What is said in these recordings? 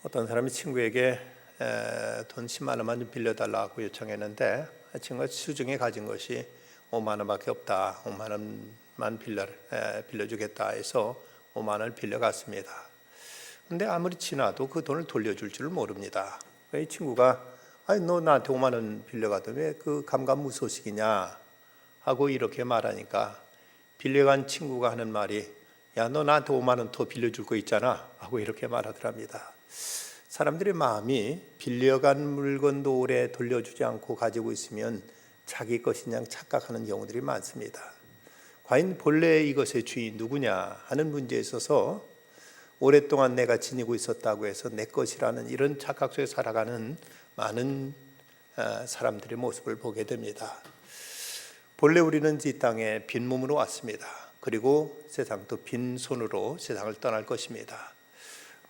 어떤 사람이 친구에게 돈 10만 원만 좀 빌려달라고 요청했는데 친구가 수중에 가진 것이 5만 원밖에 없다. 5만 원만 빌려주겠다 해서 5만 원을 빌려갔습니다. 근데 아무리 지나도 그 돈을 돌려줄 줄 모릅니다. 이 친구가 아니 너 나한테 5만 원 빌려가더니 왜 그 감감무소식이냐 하고 이렇게 말하니까 빌려간 친구가 하는 말이 야 너 나한테 5만 원 더 빌려줄 거 있잖아 하고 이렇게 말하더랍니다. 사람들의 마음이 빌려간 물건도 오래 돌려주지 않고 가지고 있으면 자기 것이냐 착각하는 경우들이 많습니다. 과연 본래 이것의 주인이 누구냐 하는 문제에 있어서 오랫동안 내가 지니고 있었다고 해서 내 것이라는 이런 착각 속에 살아가는 많은 사람들의 모습을 보게 됩니다. 본래 우리는 이 땅에 빈몸으로 왔습니다. 그리고 세상도 빈손으로 세상을 떠날 것입니다.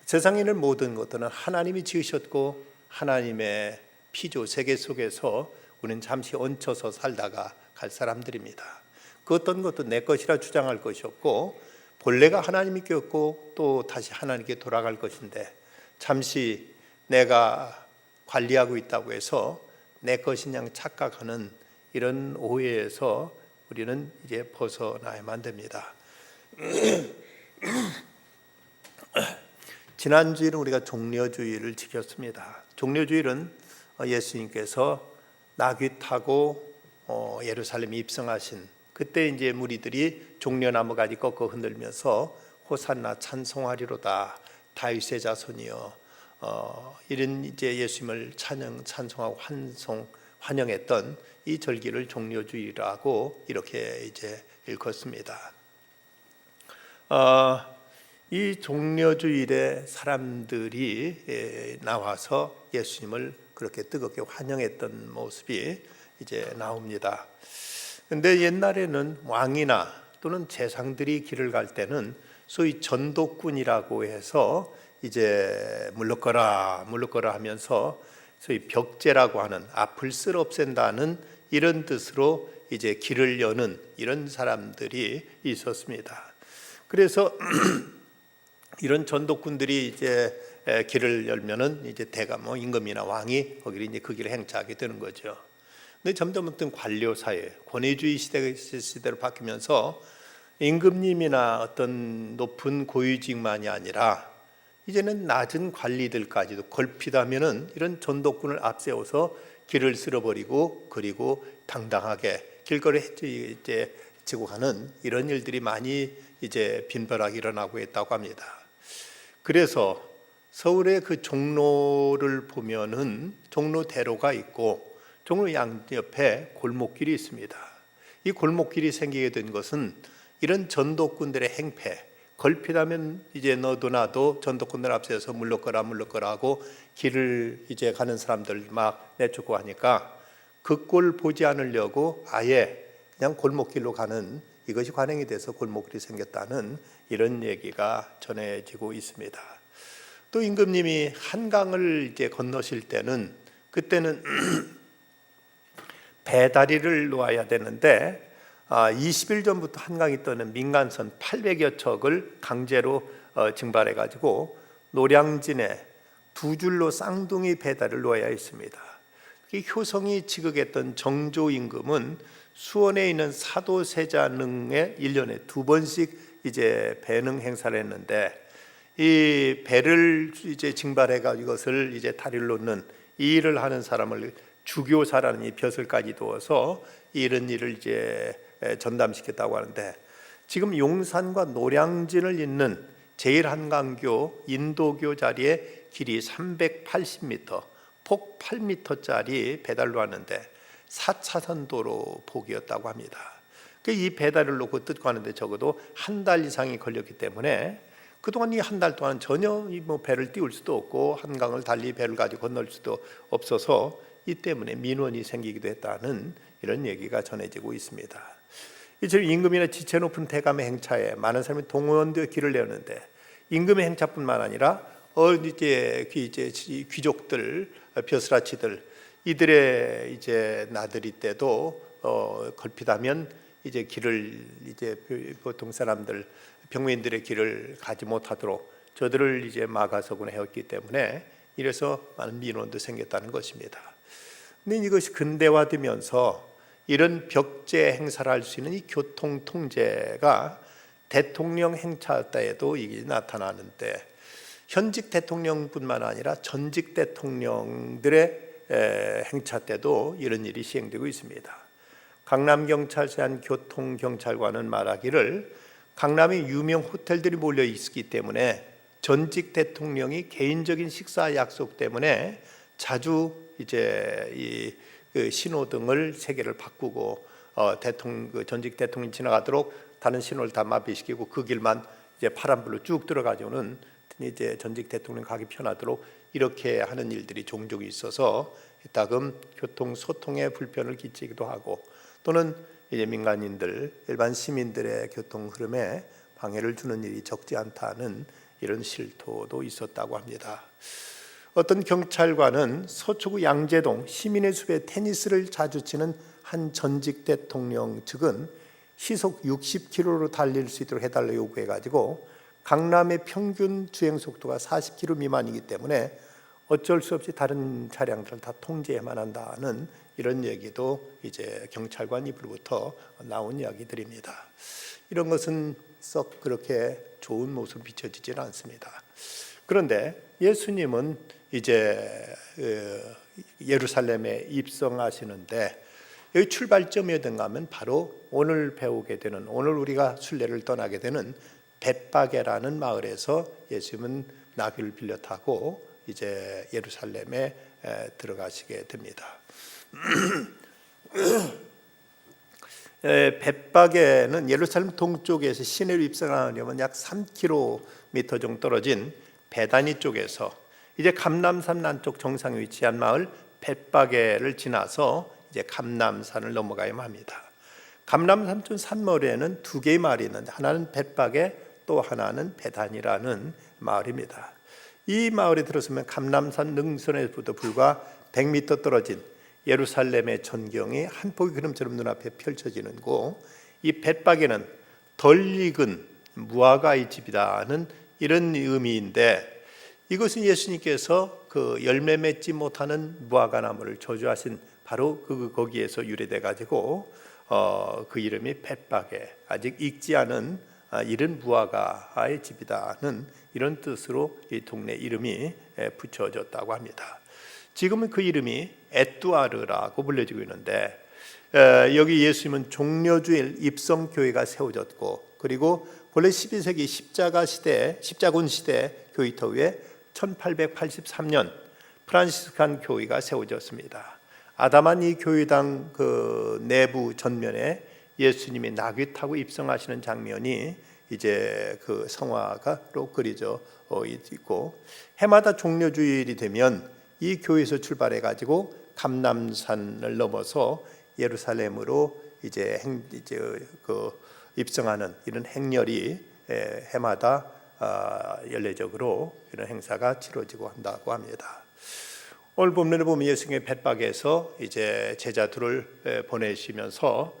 세상에 있는 모든 것들은 하나님이 지으셨고 하나님의 피조 세계 속에서 우리는 잠시 얹혀서 살다가 갈 사람들입니다. 그 어떤 것도 내 것이라 주장할 것이 없고 본래가 하나님이 꼈고 또 다시 하나님께 돌아갈 것인데 잠시 내가 관리하고 있다고 해서 내 것인 양 착각하는 이런 오해에서 우리는 이제 벗어나야만 됩니다. 지난주에는 우리가 종려주일을 지켰습니다. 종려주일은 예수님께서 나귀 타고 예루살렘에 입성하신 그때 이제 무리들이 종려나무 가지 꺾어 흔들면서 호산나 찬송하리로다 다윗의 자손이여 이런 이제 예수님을 찬송하고 환영했던 이 절기를 종려주일이라고 이렇게 이제 일컫습니다. 이 종려주일에 사람들이 나와서 예수님을 그렇게 뜨겁게 환영했던 모습이 이제 나옵니다. 근데 옛날에는 왕이나 또는 재상들이 길을 갈 때는 소위 전도꾼이라고 해서 이제 물러거라 하면서 소위 벽제라고 하는 앞을 쓸어 없앤다는 이런 뜻으로 이제 길을 여는 이런 사람들이 있었습니다. 그래서 이런 전도꾼들이 이제 길을 열면은 이제 대가 임금이나 왕이 거기를 이제 그 길을 행차하게 되는 거죠. 근데 점점 어떤 관료 사회, 권위주의 시대로 바뀌면서 임금님이나 어떤 높은 고위직만이 아니라 이제는 낮은 관리들까지도 걸핏하면은 이런 전도꾼을 앞세워서 길을 쓸어버리고 그리고 당당하게 길거리 이제 지고 가는 이런 일들이 많이 이제 빈번하게 일어나고 있다고 합니다. 그래서 서울의 그 종로를 보면은 종로대로가 있고 종로 양옆에 골목길이 있습니다. 이 골목길이 생기게 된 것은 이런 전도꾼들의 행패, 걸핏하면 이제 너도 나도 전도꾼들 앞서서 물러거라 하고 길을 이제 가는 사람들 막 내쫓고 하니까 그 꼴 보지 않으려고 아예 그냥 골목길로 가는 이것이 관행이 돼서 골목길이 생겼다는 이런 얘기가 전해지고 있습니다. 또 임금님이 한강을 이제 건너실 때는 그때는 배다리를 놓아야 되는데 20일 전부터 한강이 떠는 민간선 800여 척을 강제로 증발해 가지고 노량진에 두 줄로 쌍둥이 배다리를 놓아야 했습니다. 효성이 지극했던 정조 임금은 수원에 있는 사도세자능에 1년에 2번씩 이제 배능 행사를 했는데 이 배를 이제 증발해 가지고 이것을 이제 다리를 놓는 이 일을 하는 사람을 주교사라는 이 벼슬까지 두어서 이런 일을 이제 전담시켰다고 하는데 지금 용산과 노량진을 잇는 제1한강교 인도교 자리에 길이 380m, 폭 8m짜리 배달로 하는데 4차선 도로 폭이었다고 합니다. 이 배달을 놓고 뜯고 하는데 적어도 한 달 이상이 걸렸기 때문에 그동안 이 한 달 동안 전혀 배를 띄울 수도 없고 한강을 달리 배를 가지고 건널 수도 없어서 이 때문에 민원이 생기기도 했다는 이런 얘기가 전해지고 있습니다. 이처럼 임금이나 지체 높은 대감의 행차에 많은 사람이 동원되어 길을 내었는데 임금의 행차뿐만 아니라 이제 귀족들, 벼슬아치들 이들의 이제 나들이 때도 걸핏하면 이제 길을 이제 보통 사람들 평민들의 길을 가지 못하도록 저들을 이제 막아서곤 해왔기 때문에 이래서 많은 민원도 생겼다는 것입니다. 근데 이것이 근대화되면서 이런 벽제 행사를 할 수 있는 이 교통 통제가 대통령 행차 때에도 이게 나타나는데, 현직 대통령뿐만 아니라 전직 대통령들의 행차 때도 이런 일이 시행되고 있습니다. 강남경찰서의 한 교통경찰관은 말하기를, 강남에 유명 호텔들이 몰려 있기 때문에 전직 대통령이 개인적인 식사 약속 때문에 자주 이제 그 신호등을 세 개를 바꾸고 전직 대통령이 지나가도록 다른 신호를 다 마비시키고 그 길만 이제 파란불로 쭉 들어가지고는 이제 전직 대통령 가기 편하도록 이렇게 하는 일들이 종종 있어서 이따금 교통 소통에 불편을 끼치기도 하고, 또는 이제 민간인들, 일반 시민들의 교통 흐름에 방해를 주는 일이 적지 않다는 이런 실토도 있었다고 합니다. 어떤 경찰관은 서초구 양재동 시민의 숲에 테니스를 자주 치는 한 전직 대통령 측은 시속 60km로 달릴 수 있도록 해달라고 요구해가지고, 강남의 평균 주행 속도가 40km 미만이기 때문에 어쩔 수 없이 다른 차량들을 다 통제해야만 한다는 이런 얘기도 이제 경찰관 입으로부터 나온 이야기들입니다. 이런 것은 썩 그렇게 좋은 모습 비춰지지는 않습니다. 그런데 예수님은 이제 예루살렘에 입성하시는데, 여기 출발점이 어딘가 하면 바로 오늘 배우게 되는, 오늘 우리가 순례를 떠나게 되는 벳바게라는 마을에서 예수님은 나귀를 빌려 타고 이제 예루살렘에 들어가시게 됩니다. 벳바게는 예루살렘 동쪽에서 시내로 입성하려면 약 3km 정도 떨어진 베다니 쪽에서 이제 감람산 남쪽 정상에 위치한 마을 벳바게를 지나서 이제 감람산을 넘어가야만 합니다. 감람산 산머리에는 두 개의 마을이 있는데, 하나는 벳바게, 또 하나는 베단이라는 마을입니다. 이 마을에 들어서면 감람산 능선에서부터 불과 100m 떨어진 예루살렘의 전경이 한 폭의 그림처럼 눈앞에 펼쳐지는 곳, 이 벳바게는 덜 익은 무화과의 집이라는 이런 의미인데, 이것은 예수님께서 그 열매 맺지 못하는 무화과 나무를 저주하신 바로 거기에서 유래돼 가지고 그 이름이 벳바게, 아직 익지 않은 이른 무화과의 집이다는 이런 뜻으로 이 동네 이름이 붙여졌다고 합니다. 지금은 그 이름이 에뚜아르라고 불려지고 있는데, 여기 예수님은 종려주일 입성교회가 세워졌고, 그리고 본래 12세기 십자군 시대 교회터 위에 1883년 프란시스칸 교회가 세워졌습니다. 아담한 이 교회당 그 내부 전면에 예수님이 나귀 타고 입성하시는 장면이 이제 그 성화가로 그려져 있고, 해마다 종려주일이 되면 이 교회에서 출발해 가지고 감람산을 넘어서 예루살렘으로 이제 입성하는 이런 행렬이 해마다 연례적으로 이런 행사가 치러지고 한다고 합니다. 오늘 본문을 보면 예수님의 벳바게에서 이제 제자들을 보내시면서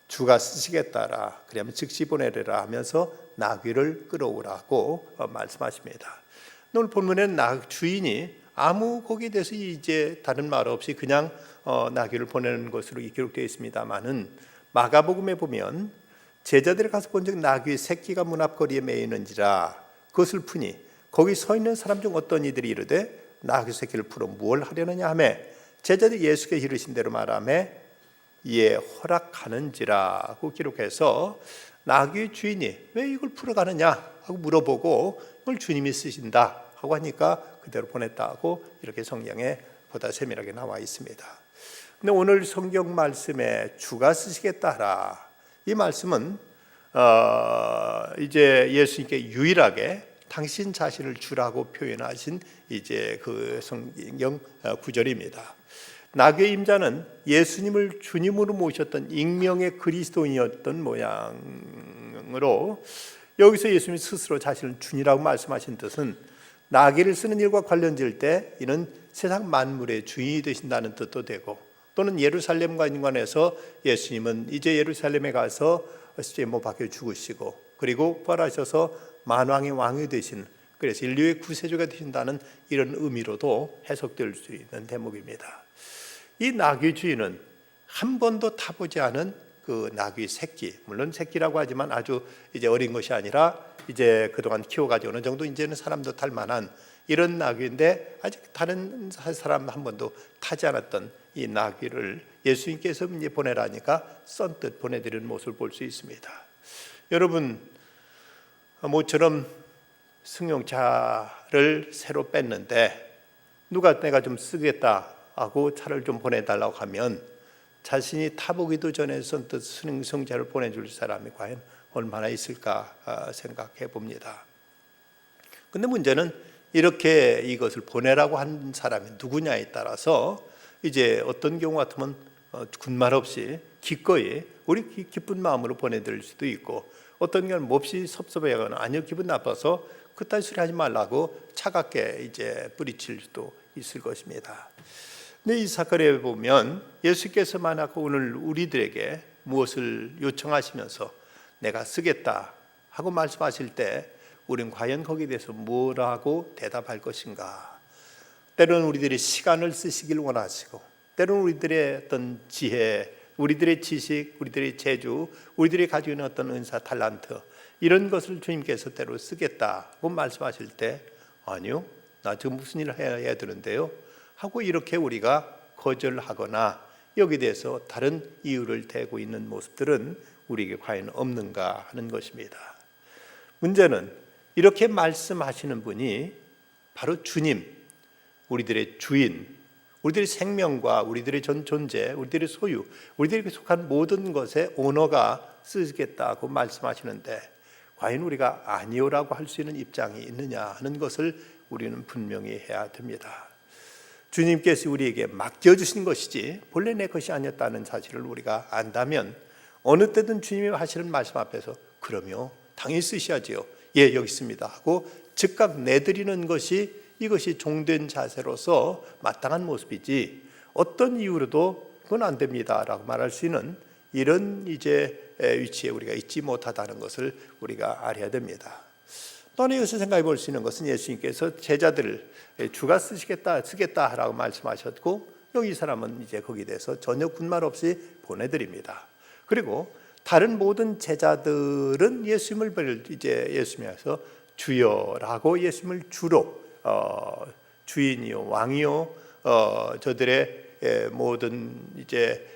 주가 쓰시겠다라, 그러면 즉시 보내리라 하면서 나귀를 끌어오라고 말씀하십니다. 오늘 본문에는 주인이 아무 거기에 대해서 이제 다른 말 없이 그냥 나귀를 보내는 것으로 기록되어 있습니다만은, 마가복음에 보면 제자들이 가서 본 적 나귀의 새끼가 문 앞거리에 매 있는지라 그것을 푸니 거기 서 있는 사람 중 어떤 이들이 이르되 나귀 새끼를 풀어 무엇을 하려느냐 하매, 제자들이 예수께서 이르신 대로 말하매 이에 허락하는지라고 기록해서, 나귀의 주인이 왜 이걸 풀어가느냐 하고 물어보고 그걸 주님이 쓰신다 하고 하니까 그대로 보냈다고 이렇게 성경에 보다 세밀하게 나와 있습니다. 근데 오늘 성경 말씀에 주가 쓰시겠다라, 이 말씀은 이제 예수님께 유일하게 당신 자신을 주라고 표현하신 이제 그 성경 구절입니다. 나귀의 임자는 예수님을 주님으로 모셨던 익명의 그리스도인이었던 모양으로, 여기서 예수님이 스스로 자신을 주님이라고 말씀하신 뜻은 나귀를 쓰는 일과 관련될 때 이는 세상 만물의 주인이 되신다는 뜻도 되고, 또는 예루살렘과 연관해서 예수님은 이제 예루살렘에 가서 십자가에 못 박혀 죽으시고 그리고 부활하셔서 만왕의 왕이 되신, 그래서 인류의 구세주가 되신다는 이런 의미로도 해석될 수 있는 대목입니다. 이 나귀 주인은 한 번도 타보지 않은 그 나귀 새끼, 물론 새끼라고 하지만 아주 이제 어린 것이 아니라 이제 그동안 키워가지고 어느 정도 이제는 사람도 탈 만한 이런 나귀인데, 아직 다른 사람 한 번도 타지 않았던 이 나귀를 예수님께서 이제 보내라니까 썬뜻 보내드리는 모습을 볼 수 있습니다. 여러분, 모처럼 승용차를 새로 뺐는데 누가 내가 좀 쓰겠다 하고 차를 좀 보내달라고 하면 자신이 타보기도 전에 선뜻 승용차를 보내줄 사람이 과연 얼마나 있을까 생각해 봅니다. 근데 문제는 이렇게 이것을 보내라고 한 사람이 누구냐에 따라서 이제 어떤 경우 같으면 군말 없이 기꺼이 우리 기쁜 마음으로 보내드릴 수도 있고, 어떤 경우는 몹시 섭섭해하거나 아니요 기분 나빠서 그따위 소리 하지 말라고 차갑게 이제 뿌리칠 수도 있을 것입니다. 근데 이 사건에 보면 예수께서 만약 오늘 우리들에게 무엇을 요청하시면서 내가 쓰겠다 하고 말씀하실 때 우리는 과연 거기에 대해서 뭐라고 대답할 것인가? 때로는 우리들이 시간을 쓰시길 원하시고, 때로는 우리들의 어떤 지혜, 우리들의 지식, 우리들의 재주, 우리들이 가지고 있는 어떤 은사, 탤런트, 이런 것을 주님께서 때로 쓰겠다고 말씀하실 때 아니요, 나 지금 무슨 일을 해야 되는데요 하고 이렇게 우리가 거절하거나 여기에 대해서 다른 이유를 대고 있는 모습들은 우리에게 과연 없는가 하는 것입니다. 문제는 이렇게 말씀하시는 분이 바로 주님, 우리들의 주인, 우리들의 생명과 우리들의 전 존재, 우리들의 소유, 우리들에게 속한 모든 것에 오너가 쓰겠다고 말씀하시는데 과연 우리가 아니오라고 할 수 있는 입장이 있느냐 하는 것을 우리는 분명히 해야 됩니다. 주님께서 우리에게 맡겨주신 것이지 본래 내 것이 아니었다는 사실을 우리가 안다면 어느 때든 주님이 하시는 말씀 앞에서 그러면 당연히 쓰셔야지요, 예 여기 있습니다 하고 즉각 내드리는 것이, 이것이 종된 자세로서 마땅한 모습이지 어떤 이유로도 그건 안 됩니다 라고 말할 수 있는 이런 이제 위치에 우리가 있지 못하다는 것을 우리가 알아야 됩니다. 또한 여기서 생각해 볼 수 있는 것은 예수님께서 제자들을 주가 쓰겠다 라고 말씀하셨고, 여기 이 사람은 이제 거기에 대해서 전혀 군말 없이 보내드립니다. 그리고 다른 모든 제자들은 예수님을 이제 예수님께서 주여라고 예수님을 주로 주인이요 왕이요 저들의 모든 이제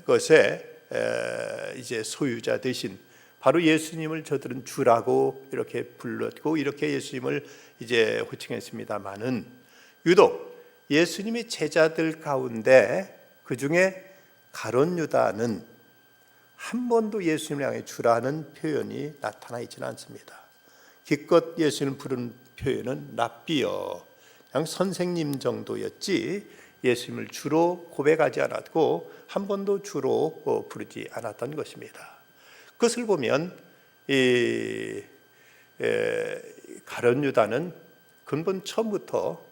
것에 이제 소유자 되신 바로 예수님을 저들은 주라고 이렇게 불렀고 이렇게 예수님을 이제 호칭했습니다마는, 유독 예수님의 제자들 가운데 그 중에 가룟 유다는 한 번도 예수님을 향해 주라는 표현이 나타나 있지는 않습니다. 기껏 예수님을 부른 표현은 랍비여, 그냥 선생님 정도였지 예수님을 주로 고백하지 않았고 한 번도 주로 부르지 않았던 것입니다. 그것을 보면 이 가룟 유다는 근본 처음부터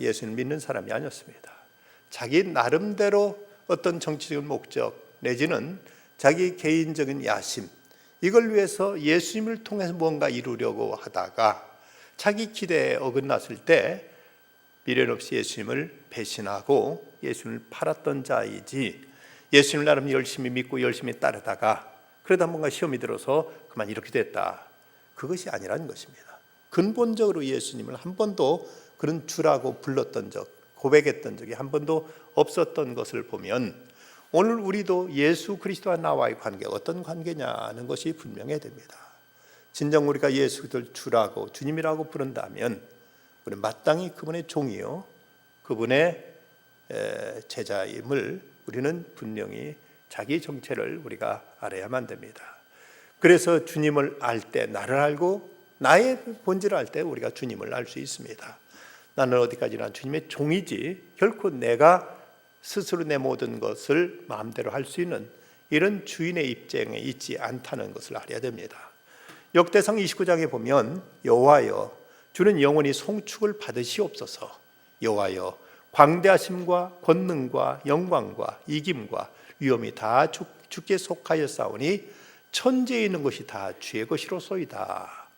예수님을 믿는 사람이 아니었습니다. 자기 나름대로 어떤 정치적인 목적 내지는 자기 개인적인 야심, 이걸 위해서 예수님을 통해서 뭔가 이루려고 하다가 자기 기대에 어긋났을 때 미련 없이 예수님을 배신하고 예수님을 팔았던 자이지, 예수님을 나름 열심히 믿고 열심히 따르다가 그러다 뭔가 시험이 들어서 그만 이렇게 됐다, 그것이 아니라는 것입니다. 근본적으로 예수님을 한 번도 그런 주라고 불렀던 적, 고백했던 적이 한 번도 없었던 것을 보면 오늘 우리도 예수 그리스도와 나와의 관계가 어떤 관계냐는 것이 분명해야 됩니다. 진정 우리가 예수를 주라고 주님이라고 부른다면 우리는 마땅히 그분의 종이요 그분의 제자임을 우리는 분명히 자기 정체를 우리가 알아야만 됩니다. 그래서 주님을 알 때 나를 알고 나의 본질을 알 때 우리가 주님을 알 수 있습니다. 나는 어디까지나 주님의 종이지 결코 내가 스스로 내 모든 것을 마음대로 할 수 있는 이런 주인의 입장에 있지 않다는 것을 알아야 됩니다. 역대상 29장에 보면 여호와여 주는 영원히 송축을 받으시옵소서, 여호와여 광대하심과 권능과 영광과 이김과 위엄이 다 주께 속하였사오니 천지에 있는 것이 다 주의 것이로소이다.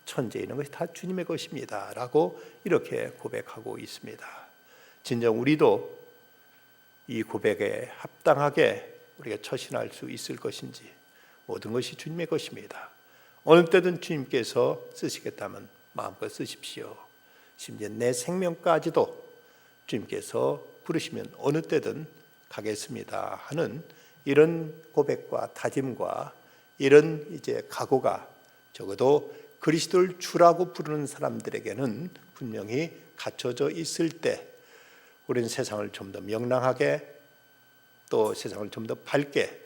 천지에 있는 것이 다 주님의 것입니다 라고 이렇게 고백하고 있습니다. 진정 우리도 이 고백에 합당하게 우리가 처신할 수 있을 것인지, 모든 것이 주님의 것입니다. 어느 때든 주님께서 쓰시겠다면 마음껏 쓰십시오. 심지어 내 생명까지도 주님께서 부르시면 어느 때든 가겠습니다 하는 이런 고백과 다짐과 이런 이제 각오가 적어도 그리스도를 주라고 부르는 사람들에게는 분명히 갖춰져 있을 때 우리는 세상을 좀 더 명랑하게, 또 세상을 좀 더 밝게,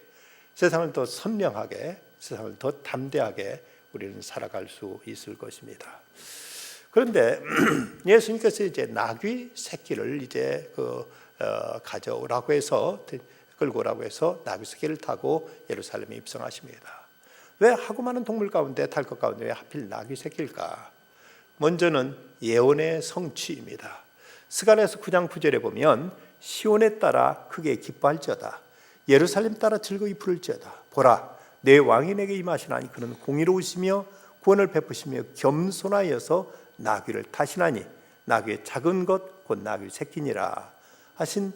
세상을 더 선명하게, 세상을 더 담대하게 우리는 살아갈 수 있을 것입니다. 그런데 예수님께서 이제 나귀 새끼를 이제 가져오라고 해서, 끌고 오라고 해서 나귀 새끼를 타고 예루살렘에 입성하십니다. 왜 하고 많은 동물 가운데, 탈 것 가운데 왜 하필 나귀 새끼일까? 먼저는 예언의 성취입니다. 스가랴서 9장 9절에 보면 시온에 따라 크게 기뻐할지어다, 예루살렘 따라 즐거이 부를지어다. 보라, 내 왕이 내게 임하시나니 그는 공의로우시며 구원을 베푸시며 겸손하여서 나귀를 타시나니 나귀의 작은 것 곧 나귀 새끼니라 하신,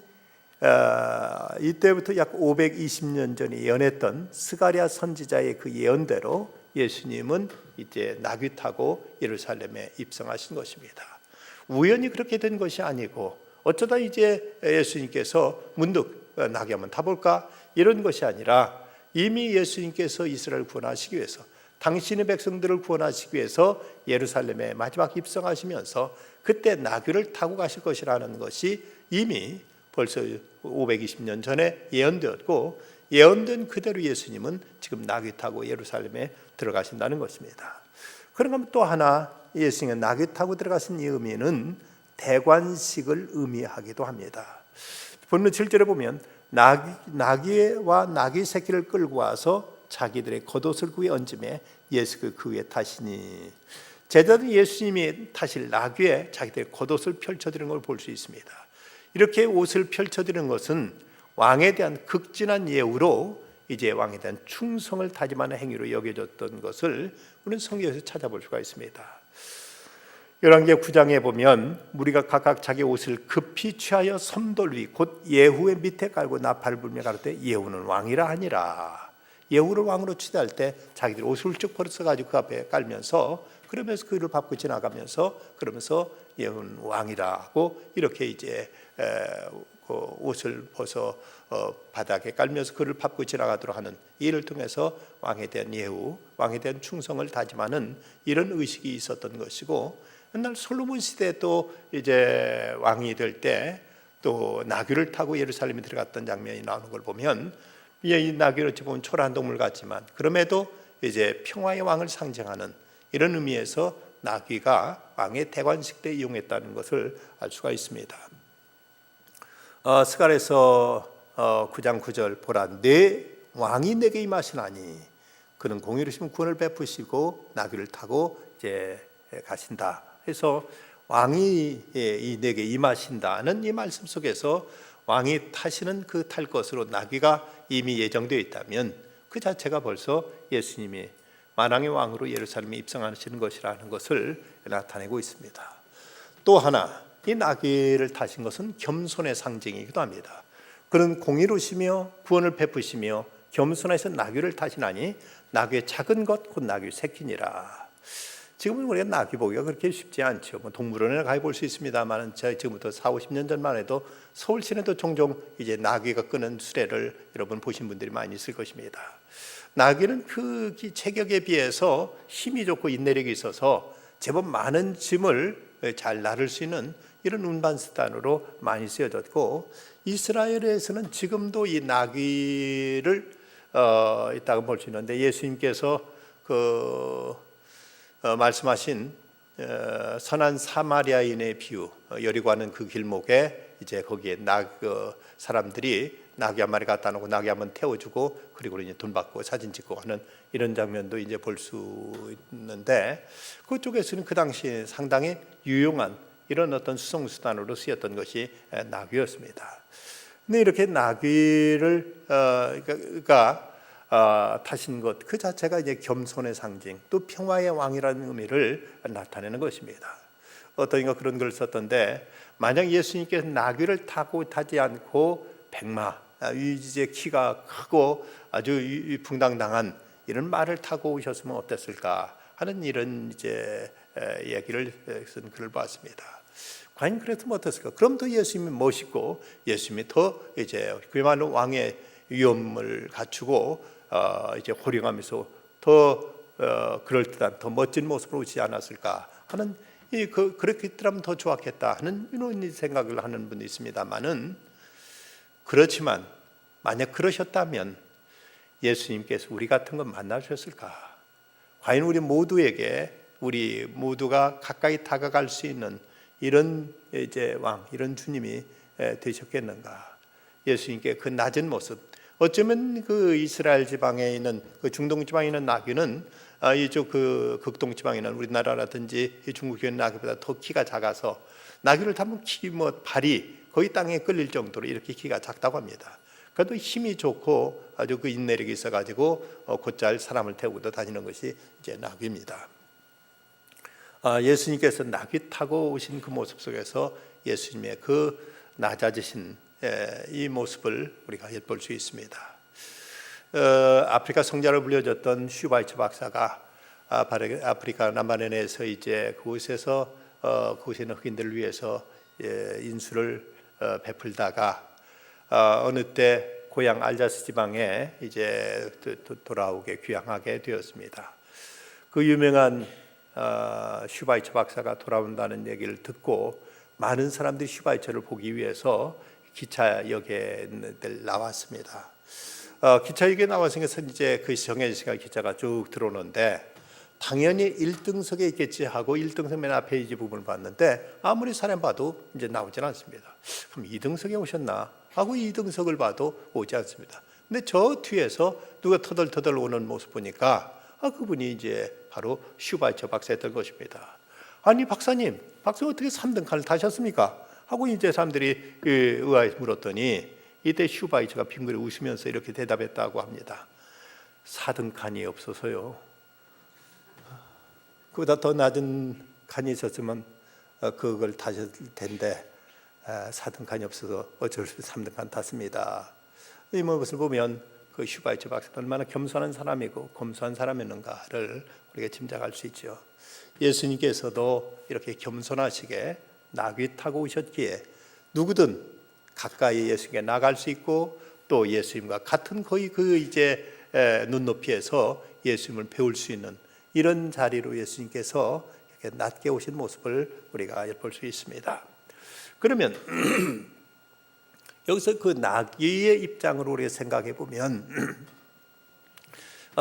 이때부터 약 520년 전에 예언했던 스가랴 선지자의 그 예언대로 예수님은 이제 나귀 타고 예루살렘에 입성하신 것입니다. 우연히 그렇게 된 것이 아니고 어쩌다 이제 예수님께서 문득 나귀 한번 타볼까 이런 것이 아니라 이미 예수님께서 이스라엘을 구원하시기 위해서, 당신의 백성들을 구원하시기 위해서 예루살렘에 마지막 입성하시면서 그때 나귀를 타고 가실 것이라는 것이 이미 벌써 520년 전에 예언되었고, 예언된 그대로 예수님은 지금 나귀 타고 예루살렘에 들어가신다는 것입니다. 그러면 또 하나 예수님은 나귀 타고 들어가신 이 의미는 대관식을 의미하기도 합니다. 본문 7절에 보면 나귀와 나귀 새끼를 끌고 와서 자기들의 겉옷을 그 위에 얹음에 예수가 그 위에 타시니, 제자들은 예수님이 타실 나귀에 자기들의 겉옷을 펼쳐드리는 걸 볼 수 있습니다. 이렇게 옷을 펼쳐드리는 것은 왕에 대한 극진한 예우로 이제 왕에 대한 충성을 다짐하는 행위로 여겨졌던 것을 우리는 성경에서 찾아볼 수가 있습니다. 열왕기하 9장에 보면 무리가 각각 자기 옷을 급히 취하여 섬돌 위 곧 예후의 밑에 깔고 나팔을 불며 가로되 예후는 왕이라 하니라. 예후를 왕으로 취대할 때 자기들 옷을 쭉 벌어가지고 그 앞에 깔면서, 그러면서 그를 밟고 지나가면서 그러면서 예후는 왕이라고 이렇게 이제 그 옷을 벗어 바닥에 깔면서 그를 밟고 지나가도록 하는 이를 통해서 왕에 대한 예우, 왕에 대한 충성을 다짐하는 이런 의식이 있었던 것이고, 옛날 솔로몬 시대 또 이제 왕이 될 때 또 나귀를 타고 예루살렘에 들어갔던 장면이 나오는 걸 보면, 이 나귀를 어찌 보면 초라한 동물 같지만 그럼에도 이제 평화의 왕을 상징하는 이런 의미에서 나귀가 왕의 대관식 때 이용했다는 것을 알 수가 있습니다. 스가랴서 9장 9절, 보라 내 왕이 내게 임하시나니 그는 공의로우시면 구원을 베푸시고 나귀를 타고 이제 가신다. 그래서 왕이 이 내게 임하신다는 이 말씀 속에서 왕이 타시는 그 탈 것으로 나귀가 이미 예정되어 있다면 그 자체가 벌써 예수님이 만왕의 왕으로 예루살렘에 입성하시는 것이라는 것을 나타내고 있습니다. 또 하나, 이 나귀를 타신 것은 겸손의 상징이기도 합니다. 그는 공의로우시며 구원을 베푸시며 겸손해서 나귀를 타시나니 나귀의 작은 것 곧 나귀 새끼니라. 지금은 우리가 나귀 보기가 그렇게 쉽지 않죠. 동물원에 가볼 수 있습니다만, 제가 지금부터 40-50년 전만 해도 서울 시내도 종종 이제 나귀가 끄는 수레를 여러분 보신 분들이 많이 있을 것입니다. 나귀는 그 체격에 비해서 힘이 좋고 인내력이 있어서 제법 많은 짐을 잘 나를 수 있는 이런 운반수단으로 많이 쓰여졌고, 이스라엘에서는 지금도 이 나귀를 있다고 볼 수 있는데, 예수님께서 말씀하신 선한 사마리아인의 비유, 여리고 하는 그 길목에 이제 거기에 사람들이 나귀 한 마리 갖다 놓고 나귀 한번 태워주고 그리고 이제 돈 받고 사진 찍고 하는 이런 장면도 이제 볼 수 있는데, 그쪽에서는 그 당시 상당히 유용한 이런 어떤 수송수단으로 쓰였던 것이 나귀였습니다. 근데 이렇게 나귀를 그러니까 타신 것 그 자체가 이제 겸손의 상징, 또 평화의 왕이라는 의미를 나타내는 것입니다. 어떤 이가 그런 걸 썼던데, 만약 예수님께서 나귀를 타지 않고 백마, 이제 키가 크고 아주 붕당당한 이런 말을 타고 오셨으면 어땠을까 하는 이런 이제 얘기를 쓴 글을 봤습니다. 과연 그랬으면 어땠을까? 그럼 더 예수님이 멋있고 예수님이 더 이제 그야말로 왕의 위엄을 갖추고 이제 호령하면서 더 그럴듯한 더 멋진 모습으로 오지 않았을까 하는 그렇게 했더라면 더 좋았겠다 하는 이런 생각을 하는 분이 있습니다만은, 그렇지만 만약 그러셨다면 예수님께서 우리 같은 건 만나주셨을까? 과연 우리 모두가 가까이 다가갈 수 있는 이런 이제 왕, 이런 주님이 되셨겠는가? 예수님께 그 낮은 모습, 어쩌면 그 이스라엘 지방에 있는 그 중동 지방에 있는 나귀는 이쪽 그 극동 지방에 있는 우리나라라든지 중국에 있는 나귀보다 더 키가 작아서 나귀를 타면 발이 거의 땅에 끌릴 정도로 이렇게 키가 작다고 합니다. 그래도 힘이 좋고 아주 그 인내력이 있어가지고 곧잘 사람을 태우고도 다니는 것이 이제 나귀입니다. 예수님께서 나귀 타고 오신 그 모습 속에서 예수님의 그 낮아지신 이 모습을 우리가 엿볼 수 있습니다. 아프리카 성자로 불려졌던 슈바이처 박사가 아프리카 남반연에서 이제 그곳에서 그곳에 있는 흑인들을 위해서 인수를 베풀다가 어느 때 고향 알자스 지방에 이제 돌아오게 귀향하게 되었습니다. 그 유명한 슈바이처 박사가 돌아온다는 얘기를 듣고 많은 사람들이 슈바이처를 보기 위해서 기차역에 나왔습니다. 기차역에 나와서 이제 그 정해진 시간 기차가 쭉 들어오는데 당연히 1등석에 있겠지 하고 1등석 맨 앞에 이 부분을 봤는데 아무리 사람 봐도 이제 나오질 않습니다. 그럼 2등석에 오셨나 하고 2등석을 봐도 오지 않습니다. 근데 저 뒤에서 누가 터덜터덜 오는 모습 보니까 그분이 이제 바로 슈바이처 박사였던 것입니다. 아니 박사님 어떻게 3등 칸을 타셨습니까? 하고 이제 사람들이 의아해 물었더니 이때 슈바이처가 빙그레 웃으면서 이렇게 대답했다고 합니다. 4등 칸이 없어서요. 그보다 더 낮은 칸이 있었으면 그걸 타셨을 텐데 4등 칸이 없어서 어쩔 수 없이 3등 칸 탔습니다. 이 모습을 보면 그 슈바이처 박사가 얼마나 겸손한 사람이고 검소한 사람이었는가를 우리가 짐작할 수 있죠. 예수님께서도 이렇게 겸손하시게 나귀 타고 오셨기에 누구든 가까이 예수님께 나갈 수 있고 또 예수님과 같은 거의 그 이제 눈높이에서 예수님을 배울 수 있는 이런 자리로 예수님께서 이렇게 낮게 오신 모습을 우리가 엿볼 수 있습니다. 그러면 여기서 그 나귀의 입장으로 우리가 생각해 보면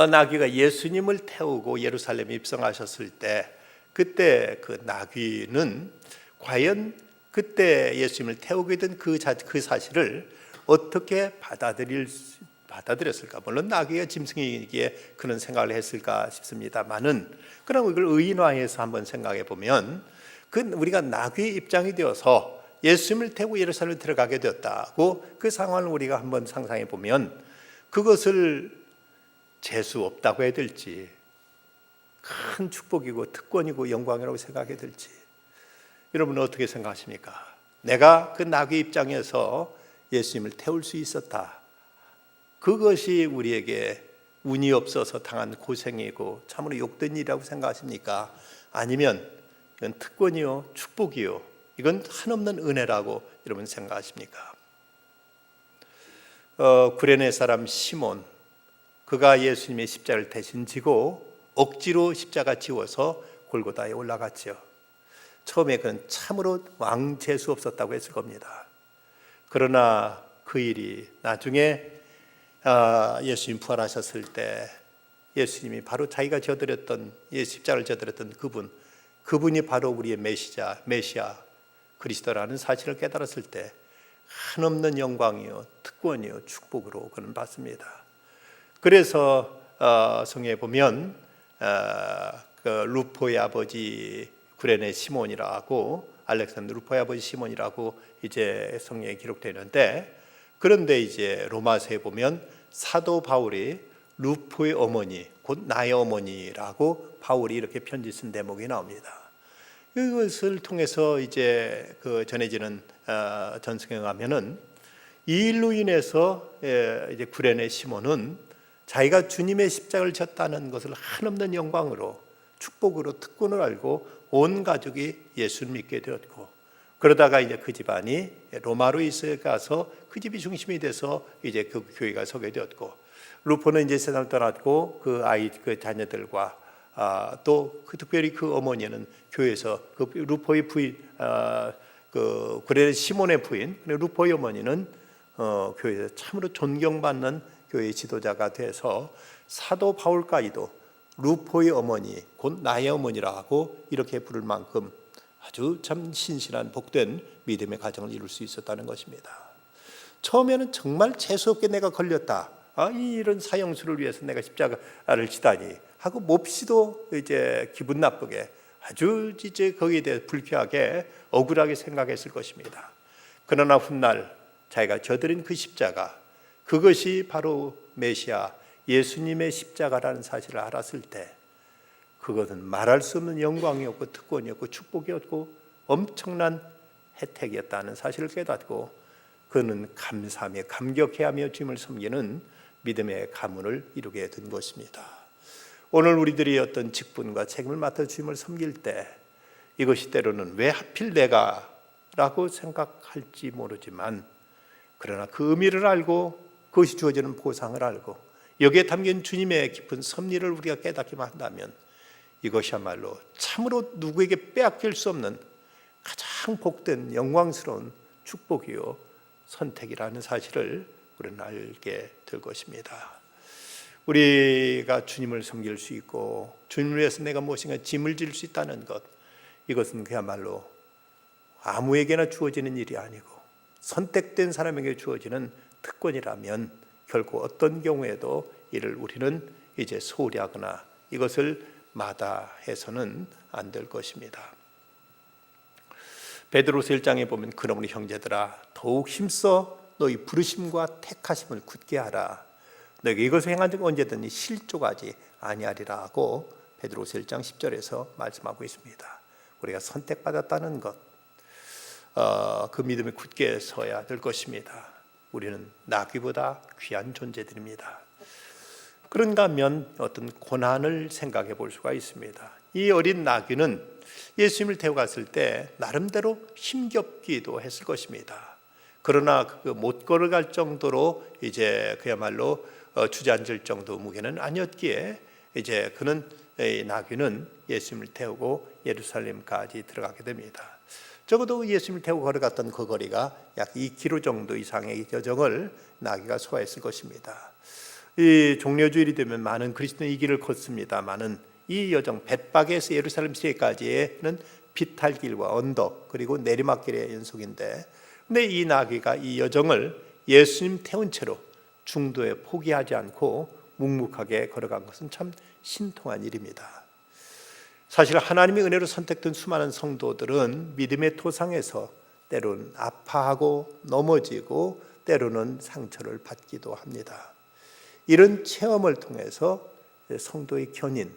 나귀가 예수님을 태우고 예루살렘에 입성하셨을 때 그때 그 나귀는 과연 그때 예수님을 태우게 된 그 사실을 어떻게 받아들였을까? 물론 나귀가 짐승이기에 그런 생각을 했을까 싶습니다만은 그럼 이걸 의인화해서 한번 생각해 보면 우리가 나귀의 입장이 되어서 예수님을 태우고 예루살렘에 들어가게 되었다고 그 상황을 우리가 한번 상상해 보면 그것을 재수 없다고 해야 될지 큰 축복이고 특권이고 영광이라고 생각해야 될지 여러분은 어떻게 생각하십니까? 내가 그 나귀 입장에서 예수님을 태울 수 있었다. 그것이 우리에게 운이 없어서 당한 고생이고 참으로 욕된 일이라고 생각하십니까? 아니면 이건 특권이요 축복이요 이건 한없는 은혜라고 여러분 생각하십니까? 구레네 사람 시몬 그가 예수님의 십자가를 대신 지고 억지로 십자가 지워서 골고다에 올라갔죠. 처음에 그는 참으로 왕재수 없었다고 했을 겁니다. 그러나 그 일이 나중에 예수님 부활하셨을 때 예수님이 바로 자기가 십자가를 져드렸던 그분이 바로 우리의 메시아 그리스도라는 사실을 깨달았을 때 한없는 영광이요 특권이요 축복으로 그는 받습니다. 그래서 성경에 보면 그 루포의 아버지 구레네 시몬이라고 알렉산더 루포의 아버지 시몬이라고 이제 성경에 기록되어 있는데 그런데 이제 로마서에 보면 사도 바울이 루포의 어머니, 곧 나의 어머니라고 바울이 이렇게 편지 쓴 대목이 나옵니다. 이것을 통해서 이제 그 전해지는 전승에 가면은 이 일로 인해서 이제 구레네 시몬은 자기가 주님의 십자가를 졌다는 것을 한없는 영광으로 축복으로 특권을 알고 온 가족이 예수를 믿게 되었고, 그러다가 이제 그 집안이 로마로 가서 그 집이 중심이 돼서 이제 그 교회가 서게 되었고, 루포는 이제 세상을 떠났고 그 자녀들과 또 그 특별히 그 어머니는 교회에서 그 루포의 부인, 그 구레네 시몬의 부인 루포의 어머니는 교회에서 참으로 존경받는 교회의 지도자가 돼서 사도 바울까지도 루포의 어머니, 곧 나의 어머니라고 이렇게 부를 만큼 아주 참 신실한 복된 믿음의 가정을 이룰 수 있었다는 것입니다. 처음에는 정말 재수없게 내가 걸렸다, 이런 사형수를 위해서 내가 십자가를 지다니 하고 몹시도 이제 기분 나쁘게 아주 이제 거기에 대해 불쾌하게 억울하게 생각했을 것입니다. 그러나 훗날 자기가 져드린 그 십자가, 그것이 바로 메시아 예수님의 십자가라는 사실을 알았을 때 그것은 말할 수 없는 영광이었고 특권이었고 축복이었고 엄청난 혜택이었다는 사실을 깨닫고 그는 감사하며 감격해하며 주님을 섬기는 믿음의 가문을 이루게 된 것입니다. 오늘 우리들이 어떤 직분과 책임을 맡아 주님을 섬길 때 이것이 때로는 왜 하필 내가 라고 생각할지 모르지만, 그러나 그 의미를 알고 그것이 주어지는 보상을 알고 여기에 담긴 주님의 깊은 섭리를 우리가 깨닫기만 한다면 이것이야말로 참으로 누구에게 빼앗길 수 없는 가장 복된 영광스러운 축복이요 선택이라는 사실을 우리는 알게 될 것입니다. 우리가 주님을 섬길 수 있고 주님을 위해서 내가 무엇인가 짐을 질 수 있다는 것, 이것은 그야말로 아무에게나 주어지는 일이 아니고 선택된 사람에게 주어지는 특권이라면 결코 어떤 경우에도 이를 우리는 이제 소홀히 하거나 이것을 마다해서는 안 될 것입니다. 베드로서 1장에 보면 그러므로 형제들아 더욱 힘써 너희 부르심과 택하심을 굳게 하라. 너희가 이것을 행한 적 언제든지 실족하지 아니하리라 하고 베드로서 1장 10절에서 말씀하고 있습니다. 우리가 선택받았다는 것, 그 믿음에 굳게 서야 될 것입니다. 우리는 나귀보다 귀한 존재들입니다. 그런가 하면 어떤 고난을 생각해 볼 수가 있습니다. 이 어린 나귀는 예수님을 태워 갔을 때 나름대로 힘겹기도 했을 것입니다. 그러나 못 걸어갈 정도로 이제 그야말로 주저앉을 정도 무게는 아니었기에 이제 그는 이 나귀는 예수님을 태우고 예루살렘까지 들어가게 됩니다. 적어도 예수님을 태우고 걸어갔던 그 거리가 약 2km 정도 이상의 여정을 나귀가 소화했을 것입니다. 이 종려주일이 되면 많은 그리스도인이 이 길을 걷습니다마는 이 여정 벳박에서 예루살렘 시내까지는 비탈길과 언덕 그리고 내리막길의 연속인데, 근데 이 나귀가 이 여정을 예수님 태운 채로 중도에 포기하지 않고 묵묵하게 걸어간 것은 참 신통한 일입니다. 사실 하나님의 은혜로 선택된 수많은 성도들은 믿음의 토상에서 때로는 아파하고 넘어지고 때로는 상처를 받기도 합니다. 이런 체험을 통해서 성도의 견인,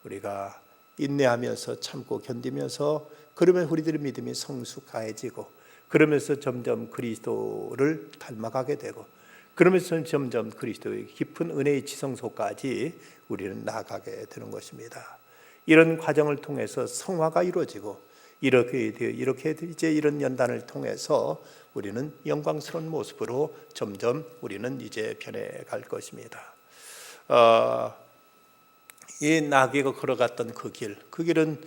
우리가 인내하면서 참고 견디면서 그러면 우리들의 믿음이 성숙해지고 그러면서 점점 그리스도를 닮아가게 되고 그러면서 점점 그리스도의 깊은 은혜의 지성소까지 우리는 나아가게 되는 것입니다. 이런 과정을 통해서 성화가 이루어지고 이렇게 이제 이런 연단을 통해서 우리는 영광스러운 모습으로 점점 우리는 이제 변해갈 것입니다. 이 나귀가 걸어갔던 그 길은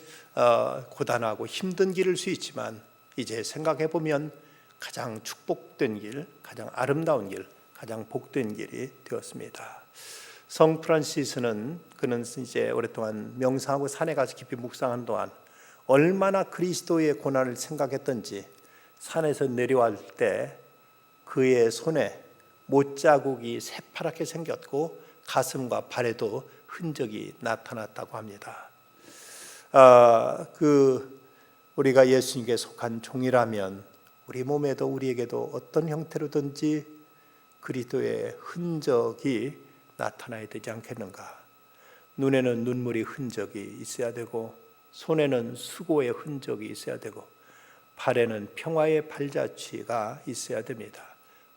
고단하고 힘든 길일 수 있지만 이제 생각해 보면 가장 축복된 길, 가장 아름다운 길, 가장 복된 길이 되었습니다. 성 프란시스는 그는 이제 오랫동안 명상하고 산에 가서 깊이 묵상한 동안 얼마나 그리스도의 고난을 생각했던지 산에서 내려올 때 그의 손에 못자국이 새파랗게 생겼고 가슴과 발에도 흔적이 나타났다고 합니다. 우리가 예수님께 속한 종이라면 우리 몸에도 우리에게도 어떤 형태로든지 그리스도의 흔적이 나타나야 되지 않겠는가? 눈에는 눈물의 흔적이 있어야 되고, 손에는 수고의 흔적이 있어야 되고, 발에는 평화의 발자취가 있어야 됩니다.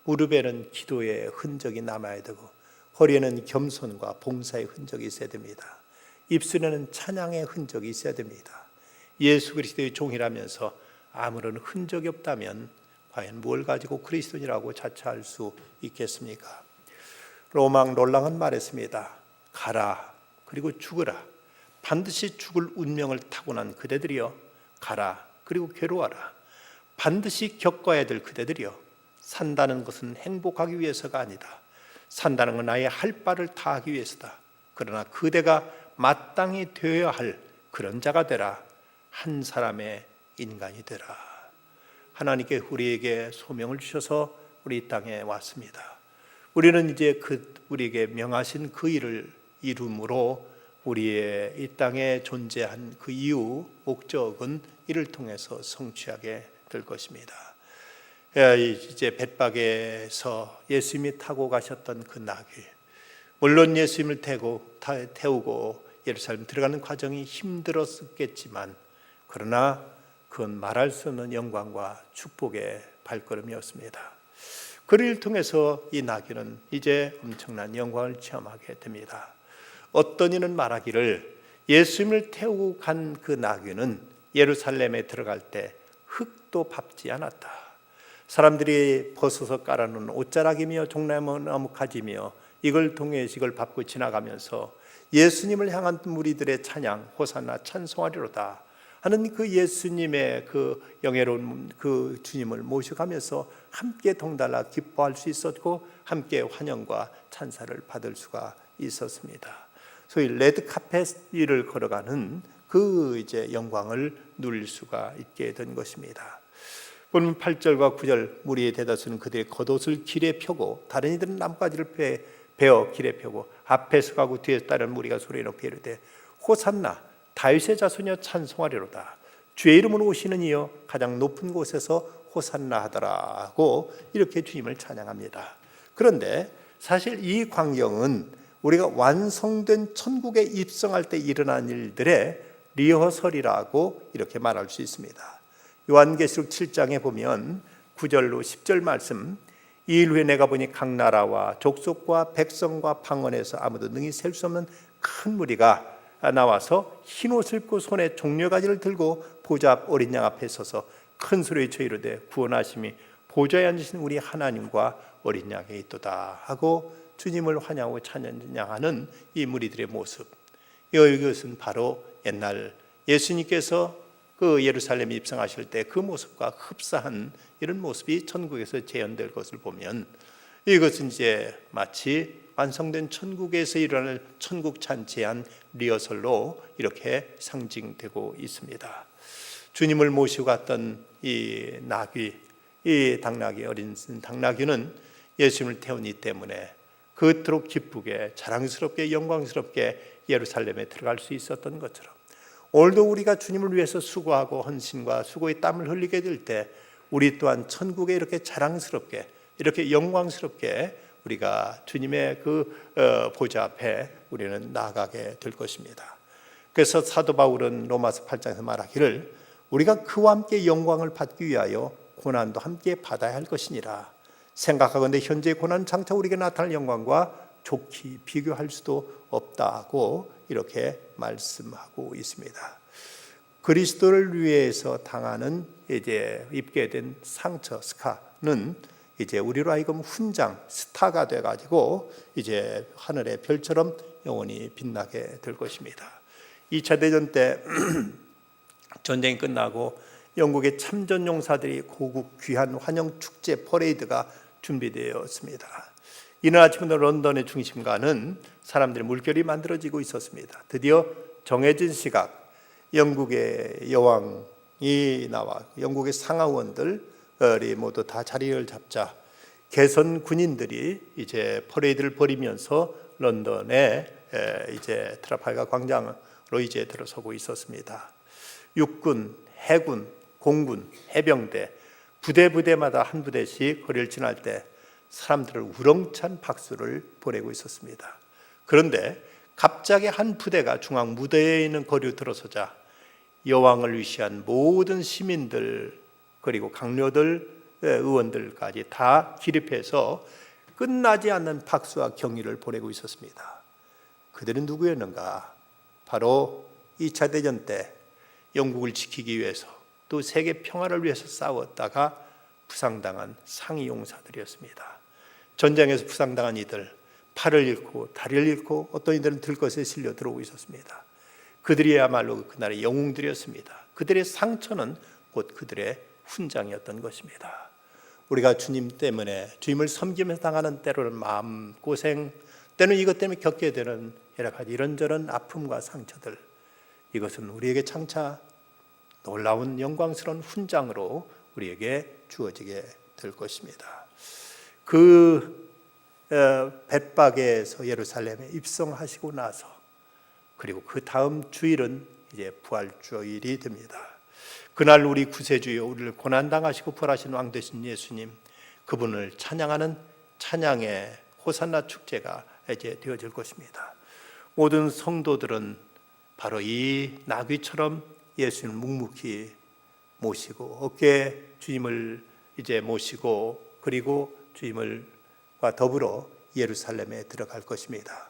무릎에는 기도의 흔적이 남아야 되고, 허리에는 겸손과 봉사의 흔적이 있어야 됩니다. 입술에는 찬양의 흔적이 있어야 됩니다. 예수 그리스도의 종이라면서 아무런 흔적이 없다면 과연 뭘 가지고 그리스도인이라고 자처할 수 있겠습니까? 로망 롤랑은 말했습니다. 가라, 그리고 죽으라. 반드시 죽을 운명을 타고난 그대들이여, 가라, 그리고 괴로워라. 반드시 겪어야 될 그대들이여, 산다는 것은 행복하기 위해서가 아니다. 산다는 건 나의 할 바를 다하기 위해서다. 그러나 그대가 마땅히 되어야 할 그런 자가 되라. 한 사람의 인간이 되라. 하나님께 우리에게 소명을 주셔서 우리 이 땅에 왔습니다. 우리는 이제 우리에게 명하신 그 일을 이룸으로 우리의 이 땅에 존재한 그 이유, 목적은 이를 통해서 성취하게 될 것입니다. 이제 벳박에서 예수님이 타고 가셨던 그 나귀, 물론 예수님을 태우고 예루살렘 들어가는 과정이 힘들었겠지만, 그러나 그건 말할 수 없는 영광과 축복의 발걸음이었습니다. 그를 통해서 이 나귀는 이제 엄청난 영광을 체험하게 됩니다. 어떤 이는 말하기를 예수님을 태우고 간 그 나귀는 예루살렘에 들어갈 때 흙도 밟지 않았다. 사람들이 벗어서 깔아놓은 옷자락이며 종나무 가지며 이걸 통해서 이걸 밟고 지나가면서 예수님을 향한 무리들의 찬양, 호산나 찬송하리로다 하는 그 예수님의 그 영예로운 그 주님을 모셔가면서 함께 동달아 기뻐할 수 있었고, 함께 환영과 찬사를 받을 수가 있었습니다. 소위 레드카펫 위를 걸어가는 그 이제 영광을 누릴 수가 있게 된 것입니다. 본문 8절과 9절, 무리의 대다수는 그들의 겉옷을 길에 펴고 다른 이들은 나뭇가지를 베어 길에 펴고 앞에서 가고 뒤에서 따르는 무리가 소리 높이 이르되 호산나, 다윗의 자손이여 찬송하리로다. 주의 이름으로 오시는 이여 가장 높은 곳에서 호산나 하더라 하고 이렇게 주님을 찬양합니다. 그런데 사실 이 광경은 우리가 완성된 천국에 입성할 때 일어난 일들의 리허설이라고 이렇게 말할 수 있습니다. 요한계시록 7장에 보면 9절로 10절 말씀, 이 일 후에 내가 보니 각 나라와 족속과 백성과 방언에서 아무도 능히 셀 수 없는 큰 무리가 나와서 흰 옷을 입고 손에 종려가지를 들고 보좌 앞 어린 양 앞에 서서 큰 소리에 쳐 이르되 구원하심이 보좌에 앉으신 우리 하나님과 어린 양에 있도다 하고 주님을 환영하고 찬양하는 이 무리들의 모습, 이것은 바로 옛날 예수님께서 그 예루살렘에 입성하실 때 그 모습과 흡사한 이런 모습이 천국에서 재현될 것을 보면, 이것은 이제 마치 완성된 천국에서 일어날 천국 잔치의 한 리허설로 이렇게 상징되고 있습니다. 주님을 모시고 갔던 이 나귀, 이 당나귀, 어린 당나귀는 예수님을 태우니 때문에 그토록 기쁘게 자랑스럽게 영광스럽게 예루살렘에 들어갈 수 있었던 것처럼, 오늘도 우리가 주님을 위해서 수고하고 헌신과 수고의 땀을 흘리게 될 때 우리 또한 천국에 이렇게 자랑스럽게, 이렇게 영광스럽게 우리가 주님의 그 보좌 앞에 우리는 나아가게 될 것입니다. 그래서 사도 바울은 로마서 8장에서 말하기를 우리가 그와 함께 영광을 받기 위하여 고난도 함께 받아야 할 것이니라. 생각하건대 현재의 고난 장차 우리에게 나타날 영광과 좋게 비교할 수도 없다고 이렇게 말씀하고 있습니다. 그리스도를 위해서 당하는 이제 입게 된 상처, 스카는 이제 우리로 하여금 훈장, 스타가 돼가지고 이제 하늘의 별처럼 영원히 빛나게 될 것입니다. 2차 대전 때 전쟁이 끝나고 영국의 참전 용사들이 고국 귀한 환영 축제 퍼레이드가 준비되었습니다. 이날 아침부터 런던의 중심가는 사람들의 물결이 만들어지고 있었습니다. 드디어 정해진 시각, 영국의 여왕이 나와 영국의 상하원들이 모두 다 자리를 잡자 개선 군인들이 이제 퍼레이드를 벌이면서 런던의 이제 트라팔가 광장으로 이제 들어서고 있었습니다. 육군, 해군, 공군, 해병대 부대마다 한 부대씩 거리를 지날 때 사람들을 우렁찬 박수를 보내고 있었습니다. 그런데 갑자기 한 부대가 중앙 무대에 있는 거리로 들어서자 여왕을 위시한 모든 시민들 그리고 강료들, 의원들까지 다 기립해서 끝나지 않는 박수와 경의를 보내고 있었습니다. 그들은 누구였는가? 바로 2차 대전 때 영국을 지키기 위해서 또 세계 평화를 위해서 싸웠다가 부상당한 상위 용사들이었습니다. 전장에서 부상당한 이들, 팔을 잃고 다리를 잃고 어떤 이들은 들것에 실려 들어오고 있었습니다. 그들이야말로 그날의 영웅들이었습니다. 그들의 상처는 곧 그들의 훈장이었던 것입니다. 우리가 주님 때문에 주님을 섬기면서 당하는 때로는 마음고생, 때는 이것 때문에 겪게 되는 여러 가지 이런저런 아픔과 상처들, 이것은 우리에게 장차 놀라운 영광스러운 훈장으로 우리에게 주어지게 될 것입니다. 그 벳박에서 예루살렘에 입성하시고 나서 그리고 그 다음 주일은 이제 부활주일이 됩니다. 그날 우리 구세주여 우리를 고난당하시고 부활하신 왕 되신 예수님, 그분을 찬양하는 찬양의 호산나 축제가 이제 되어질 것입니다. 모든 성도들은 바로 이 나귀처럼 예수님을 묵묵히 모시고 어깨에 주님을 이제 모시고 그리고 주님과 더불어 예루살렘에 들어갈 것입니다.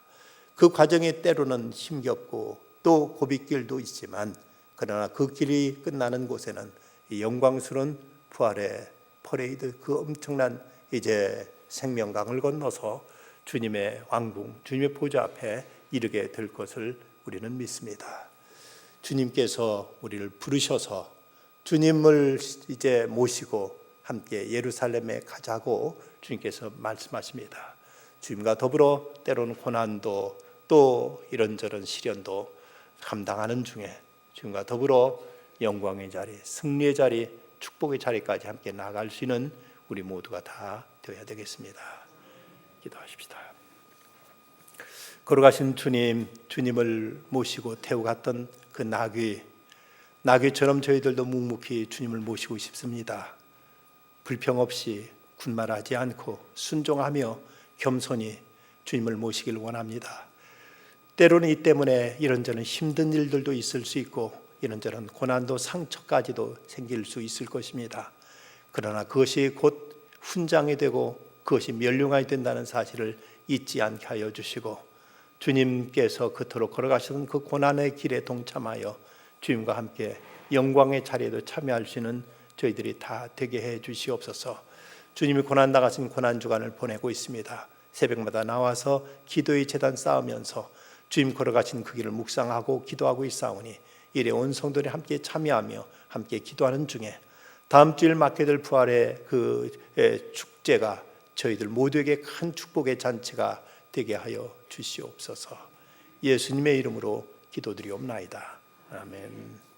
그 과정이 때로는 힘겹고 또 고비길도 있지만 그러나 그 길이 끝나는 곳에는 이 영광스러운 부활의 퍼레이드, 그 엄청난 이제 생명강을 건너서 주님의 왕궁, 주님의 보좌 앞에 이르게 될 것을 우리는 믿습니다. 주님께서 우리를 부르셔서 주님을 이제 모시고 함께 예루살렘에 가자고 주님께서 말씀하십니다. 주님과 더불어 때로는 고난도 또 이런저런 시련도 감당하는 중에 주님과 더불어 영광의 자리, 승리의 자리, 축복의 자리까지 함께 나아갈 수 있는 우리 모두가 다 되어야 되겠습니다. 기도하십시다. 걸어가신 주님, 주님을 모시고 태우 갔던 그 나귀처럼 저희들도 묵묵히 주님을 모시고 싶습니다. 불평 없이 군말하지 않고 순종하며 겸손히 주님을 모시길 원합니다. 때로는 이 때문에 이런저런 힘든 일들도 있을 수 있고 이런저런 고난도 상처까지도 생길 수 있을 것입니다. 그러나 그것이 곧 훈장이 되고 그것이 멸류관이 된다는 사실을 잊지 않게 하여 주시고 주님께서 그토록 걸어가시던 그 고난의 길에 동참하여 주님과 함께 영광의 자리에도 참여할 수 있는 저희들이 다 되게 해 주시옵소서. 주님이 고난당하신 고난주간을 보내고 있습니다. 새벽마다 나와서 기도의 제단 쌓으면서 주님 걸어가신 그 길을 묵상하고 기도하고 있사오니 이래 온 성도들이 함께 참여하며 함께 기도하는 중에 다음 주일 맡게 될 부활의 그 축제가 저희들 모두에게 큰 축복의 잔치가 되게 하여 주시옵소서. 예수님의 이름으로 기도드리옵나이다. 아멘.